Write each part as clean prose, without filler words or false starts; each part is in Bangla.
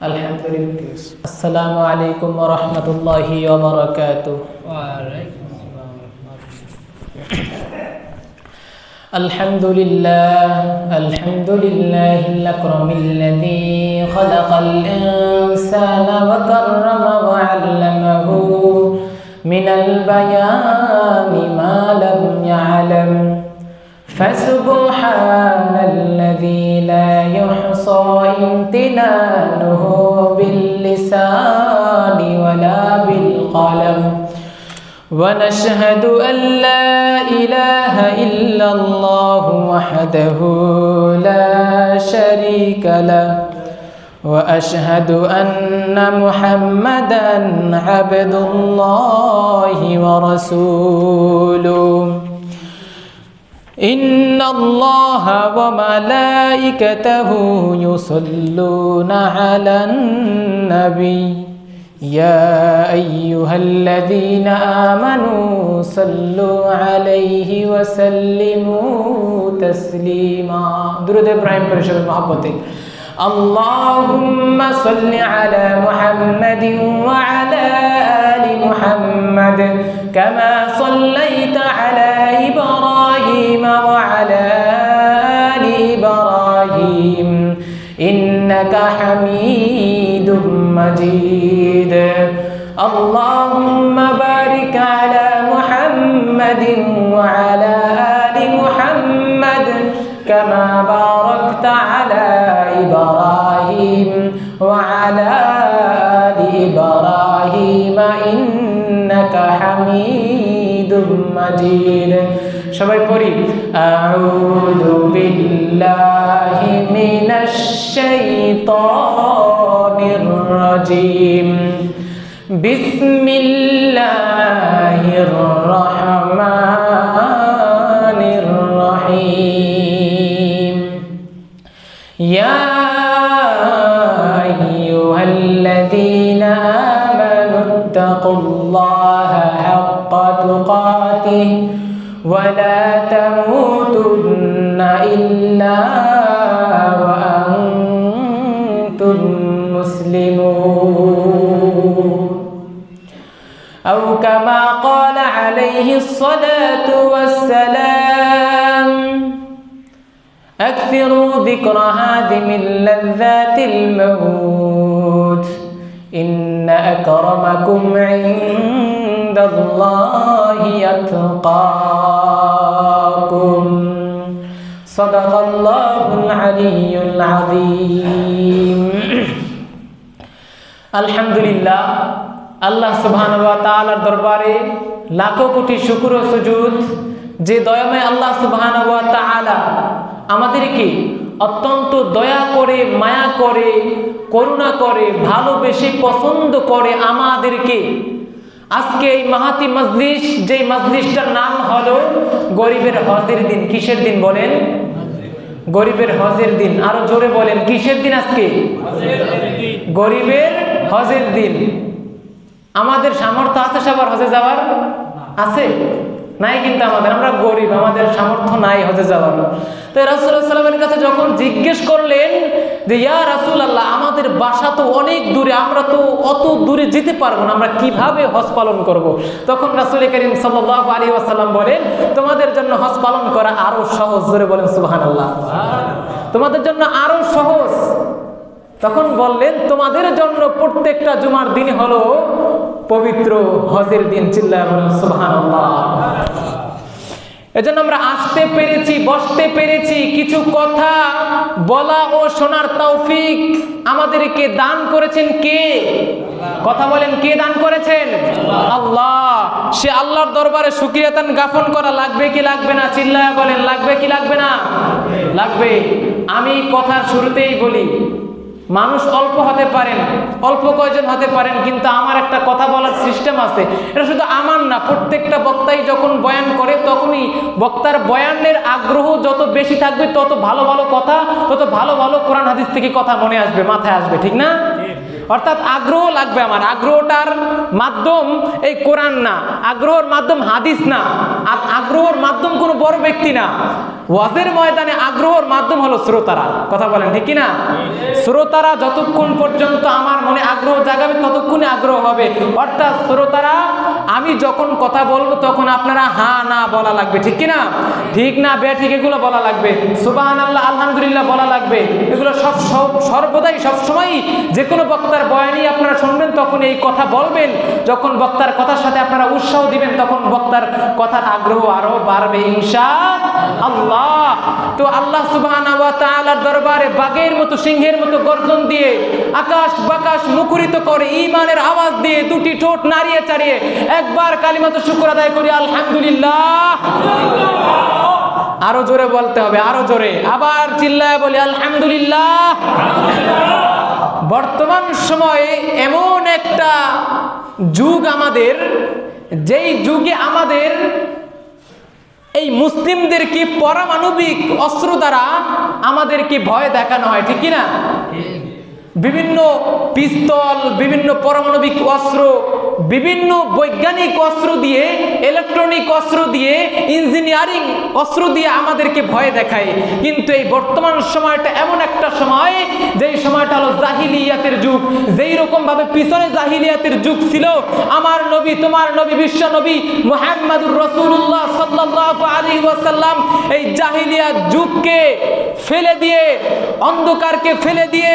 আলহামদুলিল্লাহ। আসসালামু আলাইকুম ওয়া রাহমাতুল্লাহি ওয়া বারাকাতুহু। আলহামদুলিল্লাহিল আকরামিল্লাযী খালাকাল ইনসানা ওয়া কাররামা ওয়া 'আল্লামাহু মিনাল বায়ানি মা লাম ইয়া'লাম ফাসুবহানাল্লাযী লা ইউহসা ইমতিনানুহু বিল লিসানি ওয়ালা বিল কলম ونشهد أن لا إله إلا الله وحده لا شريك له وأشهد أن محمدا عبد الله ورسوله إن الله وملائكته يصلون على النبي يا أيها الذين آمنوا صلوا عليه وسلموا تسليما درود إبراهيم برشاد محبتي اللهم صل على محمد وعلى آل محمد كما صليت على إبراهيم وعلى آل إبراهيم إنك حميد مجيد اللهم بارك على محمد وعلى آل محمد كما باركت على إبراهيم وعلى آل إبراهيم إنك حميد مجيد সবাই পড়ি আউযু বিল্লাহি মিনাশ শাইতানির রাজিম বিসমিল্লাহির রহমানির রহিম ইয়া আইয়ুহাল্লাযীনা আমানুত্তাকুল্লাহা হাক্কা তুকাতিহি ولا تموتن إلا وأنتم مسلمون أو كما قال عليه الصلاة والسلام أكثروا ذكر هادم اللذات الموت إن أكرمكم عند الله يتقاكم صدق الله العلي العظيم আলহামদুলিল্লাহ আল্লাহ সুবহানাহু ওয়া তাআলার দরবারে লাখো কোটি শুকর ও সুজুদ যে দয়াময় আল্লাহ সুবহানাহু ওয়া তাআলা আমাদেরকে অত্যন্ত দয়া করে মায়া করে করুণা করে ভালোবেসে পছন্দ করে আমাদেরকে আজকে এই মাহাতি মজলিস যে মজলিসটার নাম হলো গরিবের হজের দিন। কিসের দিন বলেন? গরিবের হজের দিন। আরো জোরে বলেন কিসের দিন আজকে? গরিবের হজের দিন। আমাদের সামর্থ্য আছে সবার হজে যাওয়ার? আছে নাই, কিন্তু আমরা গরিব, আমাদের সামর্থ্য নাই হজে যাওয়ার। তো রাসূলুল্লাহ সাল্লাল্লাহু আলাইহি ওয়াসাল্লামের কাছে যখন জিজ্ঞেস করলেন যে ইয়া রাসূলুল্লাহ, আমাদের বাসা তো অনেক দূরে, আমরা তো অত দূরে যেতে পারবো না, আমরা কিভাবে হজ পালন করব? তখন রাসূল করিম সাল্লাল্লাহু আলাইহি ওয়াসাল্লাম বলেন, তোমাদের জন্য হজ পালন করা আরো সহজ। জোরে বলেন সুবহানাল্লাহ। তোমাদের জন্য আরো সহজ। তখন বললেন, তোমাদের জন্য প্রত্যেকটা জুমার দিন হলো পবিত্র হজের দিন। চিল্লায়া বলেন সুবহানাল্লাহ। এজন্য আমরা আসতে পেরেছি, বসতে পেরেছি, কিছু কথা বলা ও শোনার তৌফিক আমাদেরকে দান করেছেন কে? কথা বলেন, কে দান করেছেন? আল্লাহ। সে আল্লাহর দরবারে শুকরিয়াতান জ্ঞাপন করা লাগবে কি লাগবে না? চিল্লায়া বলেন লাগবে কি লাগবে না? লাগবে। আমি কথার শুরুতেই বলি, মানুষ অল্প হতে পারেন, অল্প কয়জন হতে পারেন, কিন্তু আমার একটা কথা বলার সিস্টেম আছে। এটা শুধু আমার না, প্রত্যেকটা বক্তাই যখন বয়ান করে তখনই বক্তার বয়ানের আগ্রহ যত বেশি থাকবে তত ভালো ভালো কথা, তত ভালো ভালো কোরআন হাদিস থেকে কথা মনে আসবে, মাথায় আসবে, ঠিক না? অর্থাৎ আগ্রহ লাগবে আমার। আগ্রহটার মাধ্যম এই কোরআন না, আগ্রহের মাধ্যম হাদিস না, আগ্রহের মাধ্যম কোনো বড় ব্যক্তি না। ওয়াজের ময়দানে আগ্রহের মাধ্যম হলো শ্রোতারা। কথা বলেন ঠিক কি না? শ্রোতারা যতক্ষণ পর্যন্ত আমার মনে আগ্রহ জাগাবে ততক্ষণই আগ্রহ হবে। অর্থাৎ শ্রোতারা আমি যখন কথা বলবো তখন আপনারা হ্যাঁ না বলা লাগবে, ঠিক কি না? ঠিক না বে ঠিক এগুলো বলা লাগবে, সুবহানাল্লাহ আলহামদুলিল্লাহ বলা লাগবে। এগুলো সর্বদাই সবসময় যে কোনো বক্তার বয়ানই আপনারা শুনবেন তখন এই কথা বলবেন। যখন বক্তার কথার সাথে আপনারা উৎসাহ দিবেন তখন বক্তার কথার আগ্রহ আরো বাড়বে ইনশাআল্লাহ। তো আল্লাহ সুবহানাহু ওয়া তাআলার দরবারে বাঘের মতো সিংহের মতো গর্জন দিয়ে আকাশ বাকাশ মুখরিত করে ঈমানের আওয়াজ দিয়ে দুটি ঠোঁট নাড়িয়ে চাড়িয়ে একবার কালিমাতু শুকর আদায় করি আলহামদুলিল্লাহ। আরো জোরে বলতে হবে, আরো জোরে, আবার চিল্লায় বলি আলহামদুলিল্লাহ। বর্তমান সময়ে এমন একটা যুগ আমাদের, যেই যুগে আমাদের এই মুসলিমদেরকে পারমাণবিক অস্ত্র দ্বারা আমাদেরকে ভয় দেখানো হয়, ঠিক কিনা? বিভিন্ন পিস্তল, বিভিন্ন পারমাণবিক অস্ত্র, বিভিন্ন বৈজ্ঞানিক অস্ত্র দিয়ে, ইলেকট্রনিক অস্ত্র দিয়ে, ইঞ্জিনিয়ারিং অস্ত্র দিয়ে আমাদেরকে ভয় দেখায়। কিন্তু এই বর্তমান সময়টা এমন একটা সময়, যেই সময়টা হলো জাহিলিয়াতের যুগ। যেই রকম ভাবে পিছনে জাহিলিয়াতের যুগ ছিল, আমার নবী, তোমার নবী, বিশ্ব নবী মুহাম্মদুর রাসূলুল্লাহ সাল্লাল্লাহু আলাইহি ওয়াসাল্লাম এই জাহিলিয়াত যুগকে ফেলে দিয়ে, অন্ধকারকে ফেলে দিয়ে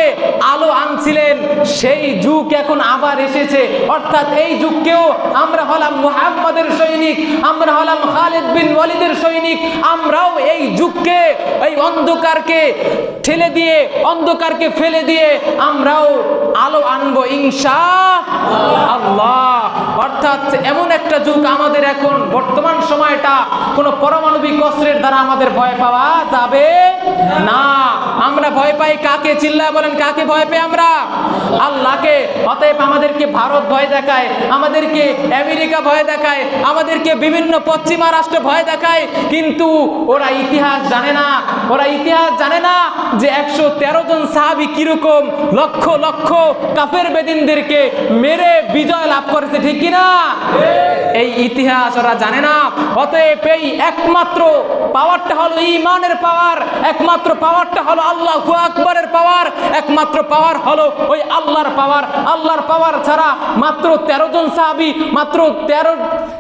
আলো আনছিলেন। সেই যুগ এখন আবার এসেছে। অর্থাৎ এই যুগকেও আমরা হলাম মুহাম্মদের সৈনিক, আমরা হলাম খালিদ বিন ওয়ালিদের সৈনিক। আমরাও এই যুগকে, এই অন্ধকারকে ঠেলে দিয়ে, অন্ধকারকে ফেলে দিয়ে আমরাও আলো আনবো ইনশাআল্লাহ। অর্থাৎ এমন একটা যুগ আমাদের এখন, বর্তমান সময়টা কোনো পারমাণবিক অস্ত্রের দ্বারা আমাদের ভয় পাওয়া যাবে না। আমরা ভয় পাই কাকে? চিল্লায় বলেন, কাকে ভয় পাই আমরা? আল্লাহকে। অতএব আমাদেরকে ভারত ভয় দেখায়, আমাদেরকে আমেরিকা ভয় দেখায়, আমাদেরকে বিভিন্ন পশ্চিমা রাষ্ট্র ভয় দেখায়, কিন্তু ওরা ইতিহাস জানে না। ওরা ইতিহাস জানে না যে 113 জন সাহাবী কিরকম লক্ষ লক্ষ কাফের বেদিনদেরকে মেরে বিজয় লাভ করেছে, ঠিক কিনা? এই ইতিহাস ওরা জানে না। অতএব এই একমাত্র পাওয়ারটা হলো ঈমানের পাওয়ার, একমাত্র পাওয়ারটা হলো আল্লাহু আকবারের পাওয়ার, একমাত্র পাওয়ার হলো ওই আল্লাহর পাওয়ার। আল্লাহর পাওয়ার ছাড়া মাত্র 13 জন সাহাবী, মাত্র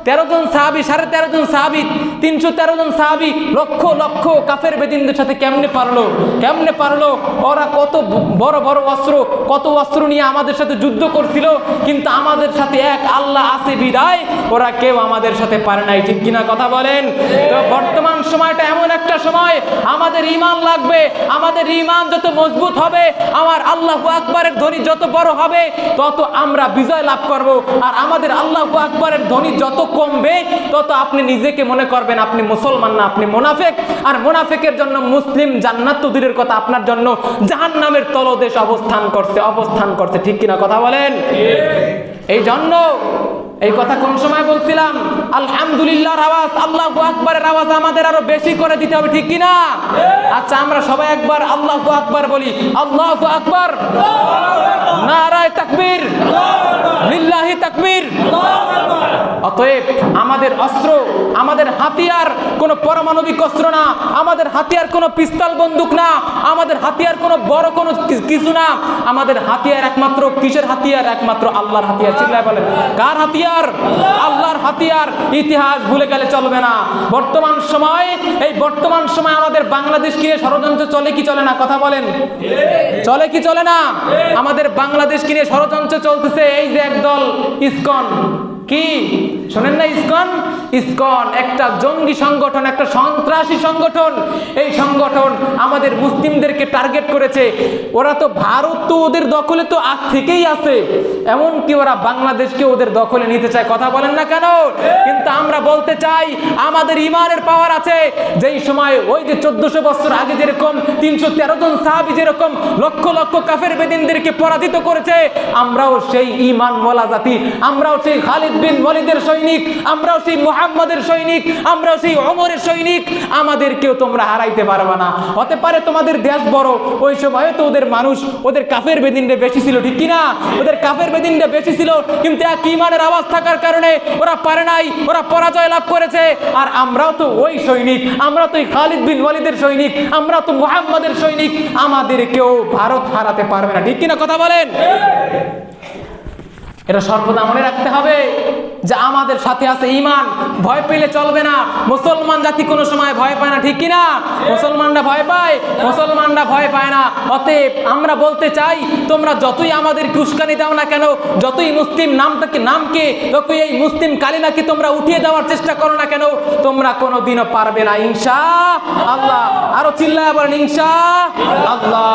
13 জন সাহাবী, 13.5 জন সাহাবী, 313 জন সাহাবী লক্ষ লক্ষ কাফের বেদিনদের সাথে কেমনে পারলো? কেমনে পারলো? ওরা কত বড় বড় অস্ত্র, কত অস্ত্র নিয়ে আমাদের সাথে যুদ্ধ করছিল, কিন্তু আমাদের সাথে এক আল্লাহ আছে বিদায় ওরা কেউ আমাদের সাথে পারে নাই, ঠিক কিনা? কথা বলেন। তো বর্তমান সময়টা এমন একটা সময়, আমাদের ঈমান লাগবে। আমাদের ঈমান যত মজবুত হবে, আমার আল্লাহু আকবারের ধ্বনি যত বড় হবে, তত আমরা বিজয় লাভ করব। আর আমাদের আল্লাহু আকবারের ধ্বনি যত কমবে, তত আপনি নিজেকে মনে করবেন আপনি মুসলমান না, আপনি মুনাফিক। আর মুনাফিকের জন্য মুসলিম জান্নাত তো দূরের কথা, আপনার জন্য জাহান্নামের তলদেশ অবস্থান করছে, ঠিক কিনা? কথা বলেন। এই জন্য এই কথা কোন সময় বলছিলাম? আলহামদুলিল্লাহর আওয়াজ, আল্লাহু আকবারের আওয়াজ আমাদের আরো বেশি করে দিতে হবে, ঠিক কিনা? আচ্ছা, আমরা সবাই একবার আল্লাহু আকবার বলি। আল্লাহু আকবার, নারায়ে তাকবীর, লিল্লাহি তাকবীর। অতএব আমাদের অস্ত্র, আমাদের হাতিয়ার কোনো পারমাণবিক অস্ত্র না, আমাদের হাতিয়ার কোনো পিস্তল বন্দুক না, আমাদের হাতিয়ার কোনো বড় কোনো কিছু না। আমাদের হাতিয়ার একমাত্র কিসের হাতিয়ার? একমাত্র আল্লাহর হাতিয়ার। চিল্লায় বলেন, কার হাতিয়ার? আল্লাহর হাতিয়ার। ইতিহাস ভুলে গেলে চলবে না। বর্তমান সময়, এই বর্তমান সময় আমাদের বাংলাদেশকে নিয়ে ষড়যন্ত্র চলে কি চলে না? কথা বলেন, চলে কি চলে না? আমাদের বাংলাদেশকে নিয়ে ষড়যন্ত্র চলতেছে। এই যে একদল ইসকন, কি শোনেন না? ইসকন একটা জঙ্গি সংগঠন, একটা সন্ত্রাসী সংগঠন। এই সংগঠন আমাদের মুসলিমদেরকে টার্গেট করেছে। ওরা তো ভারত তো ওদের দখলে তো আগ থেকেই আছে, এমনকি ওরা বাংলাদেশকে ওদের দখলে নিতে চায়। কথা বলেন না কেন? কিন্তু আমরা বলতে চাই আমাদের ঈমানের পাওয়ার আছে। যেই সময় ওই যে 1400 বছর আগে যেরকম 313 জন সাহাবী যেরকম লক্ষ লক্ষ কাফের বেদিনদেরকে পরাজিত করেছে, আমরাও সেই ঈমান ওয়ালা জাতি, আমরাও সেই খালিদ বিন ওয়ালিদের সৈনিক, আমরাও সেই মুহাম্মাদের সৈনিক, আমরাও সেই ওমরের সৈনিক, আমাদেরকেও তোমরা হারাইতে পারবে না। হতে পারে তোমাদের দেশ বড়, ওই সময় তো ওদের মানুষ, ওদের কাফের বেদিনটা বেশি ছিল, ঠিক কিনা? ওদের কাফের বেদিনটা বেশি ছিল, কিন্তু এক ঈমানের আওয়াজ থাকার কারণে ওরা পারে নাই, ওরা পরাজয় লাভ করেছে। আর আমরাও তো ওই সৈনিক, আমরা তো খালিদ বিন ওয়ালিদের সৈনিক, আমরা তো মুহাম্মাদের সৈনিক, আমাদেরকেও ভারত হারাতে পারবে না, ঠিক কিনা কথা বলেন? এটা সর্বদা মনে রাখতে হবে যে আমাদের সাথে আছে ঈমান, ভয় পেলে চলবে না। মুসলমান জাতি কোনো সময় ভয় পায় না, ঠিক কিনা? মুসলমানরা ভয় পায়? মুসলমানরা ভয় পায় না। অতএব আমরা বলতে চাই, তোমরা যতই আমাদের উস্কানি দাও না কেন, যতই মুসলিম নামকে যতই এই মুসলিম কালিমাকে তোমরা উঠিয়ে দেওয়ার চেষ্টা করো না কেন, তোমরা কোনোদিনও পারবে না ইনশাআল্লাহ। আরো চিল্লায় বলেন ইনশাআল্লাহ।